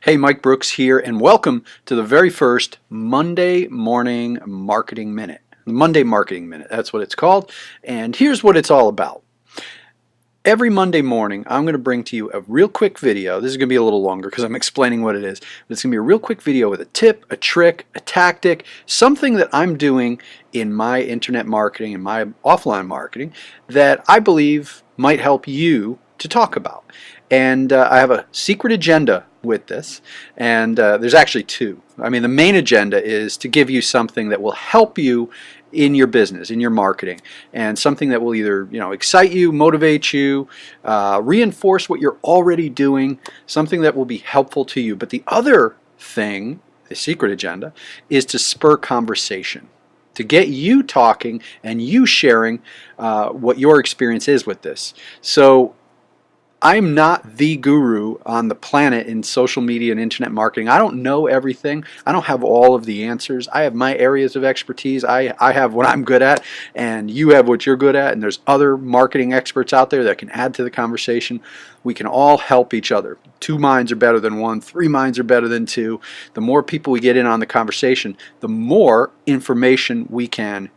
Hey, Mike Brooks here, and welcome to the very first Monday Morning Marketing Minute. The Monday Marketing Minute, that's what it's called, and here's what it's all about. Every Monday morning, I'm going to bring to you a real quick video. This is going to be a little longer because I'm explaining what it is, but it's going to be a real quick video with a tip, a trick, a tactic, something that I'm doing in my internet marketing and my offline marketing that I believe might help you to talk about. And I have a secret agenda with this, and there's actually two. I mean, the main agenda is to give you something that will help you in your business, in your marketing, and something that will either excite you, motivate you, reinforce what you're already doing, something that will be helpful to you. But the other thing, the secret agenda, is to spur conversation, to get you talking and you sharing what your experience is with this. So I'm not the guru on the planet in social media and internet marketing. I don't know everything. I don't have all of the answers. I have my areas of expertise. I have what I'm good at, and you have what you're good at, and there's other marketing experts out there that can add to the conversation. We can all help each other. Two minds are better than one. Three minds are better than two. The more people we get in on the conversation, the more information we can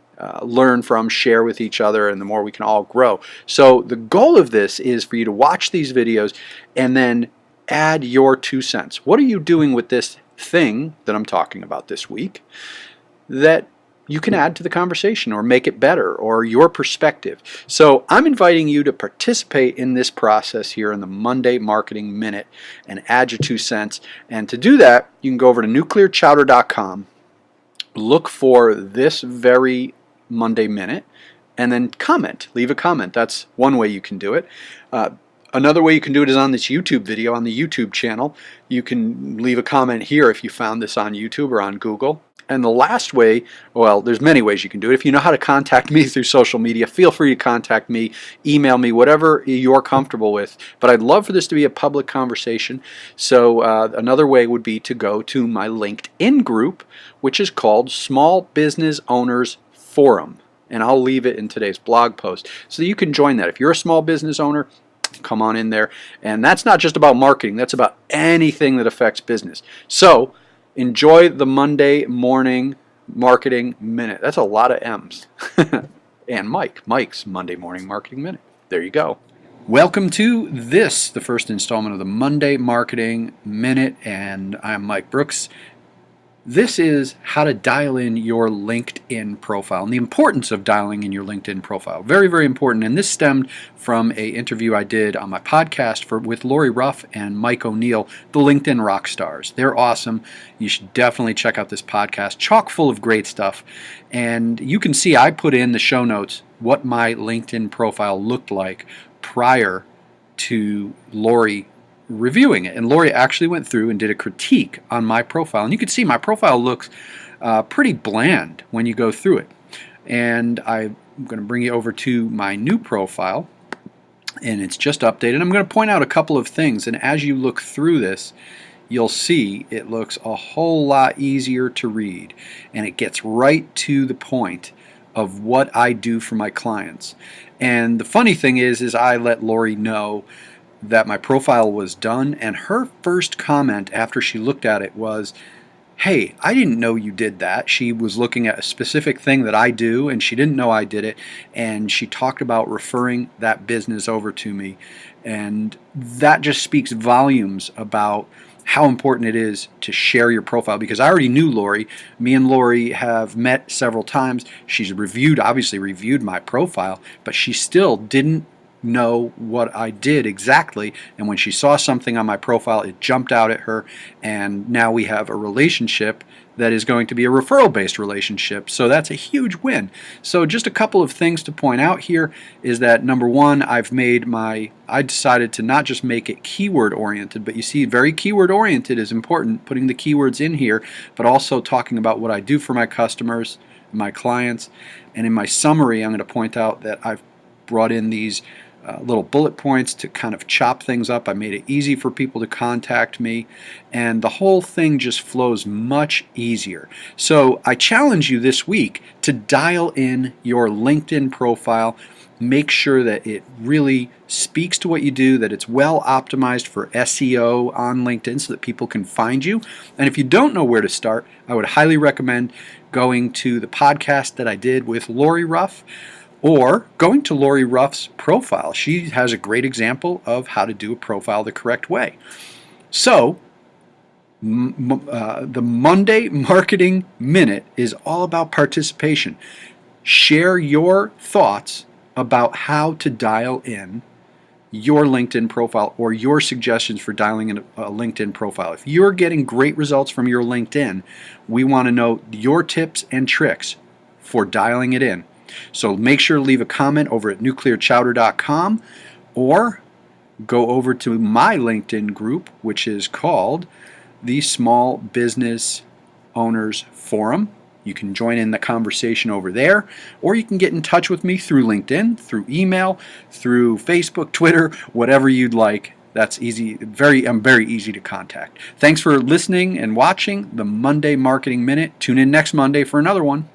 learn from, share with each other, and the more we can all grow. So the goal of this is for you to watch these videos and then add your 2 cents. What are you doing with this thing that I'm talking about this week that you can add to the conversation or make it better, or your perspective? So I'm inviting you to participate in this process here in the Monday Marketing Minute and add your 2 cents. And to do that, you can go over to nuclearchowder.com, look for this very Monday Minute, and then comment. Leave a comment. That's one way you can do it. Another way you can do it is on this YouTube video, on the YouTube channel. You can leave a comment here if you found this on YouTube or on Google. And the last way, well, there's many ways you can do it. If you know how to contact me through social media, feel free to contact me, email me, whatever you're comfortable with. But I'd love for this to be a public conversation. So another way would be to go to my LinkedIn group, which is called Small Business Owners Forum. And I'll leave it in today's blog post so you can join that. If you're a small business owner, come on in there. And that's not just about marketing. That's about anything that affects business. So enjoy the Monday Morning Marketing Minute. That's a lot of M's. And Mike's Monday Morning Marketing Minute. There you go. Welcome to this, the first installment of the Monday Marketing Minute, and I'm Mike Brooks. This is how to dial in your LinkedIn profile and the importance of dialing in your LinkedIn profile. Very, very important. And this stemmed from an interview I did on my podcast with Ruff and Mike O'Neill, the LinkedIn rock stars. They're awesome. You should definitely check out this podcast. Chock full of great stuff. And you can see I put in the show notes what my LinkedIn profile looked like prior to Lori reviewing it. And Lori actually went through and did a critique on my profile. And you can see my profile looks pretty bland when you go through it. And I'm going to bring you over to my new profile. And it's just updated. I'm going to point out a couple of things. And as you look through this, you'll see it looks a whole lot easier to read. And it gets right to the point of what I do for my clients. And the funny thing is I let Lori know that my profile was done, and her first comment after she looked at it was, "Hey, I didn't know you did that." She was looking at a specific thing that I do, and she didn't know I did it, and she talked about referring that business over to me. And that just speaks volumes about how important it is to share your profile, because I already knew Lori. Me and Lori have met several times. She's obviously reviewed my profile, but she still didn't know what I did exactly, and when she saw something on my profile, it jumped out at her, and now we have a relationship that is going to be a referral-based relationship. So that's a huge win. So just a couple of things to point out here is that, number one, I decided to not just make it keyword oriented, but you see, very keyword oriented is important, putting the keywords in here, but also talking about what I do for my customers, my clients. And in my summary, I'm going to point out that I've brought in these little bullet points to kind of chop things up. I made it easy for people to contact me, and the whole thing just flows much easier. So I challenge you this week to dial in your LinkedIn profile, Make sure that it really speaks to what you do, that it's well optimized for SEO on LinkedIn so that people can find you. And if you don't know where to start, I would highly recommend going to the podcast that I did with Lori Ruff, or going to Lori Ruff's profile. She has a great example of how to do a profile the correct way. So, the Monday Marketing Minute is all about participation. Share your thoughts about how to dial in your LinkedIn profile or your suggestions for dialing in a LinkedIn profile. If you're getting great results from your LinkedIn, we want to know your tips and tricks for dialing it in. So make sure to leave a comment over at nuclearchowder.com, or go over to my LinkedIn group, which is called the Small Business Owners Forum. You can join in the conversation over there, or you can get in touch with me through LinkedIn, through email, through Facebook, Twitter, whatever you'd like. That's easy. I'm very easy to contact. Thanks for listening and watching the Monday Marketing Minute. Tune in next Monday for another one.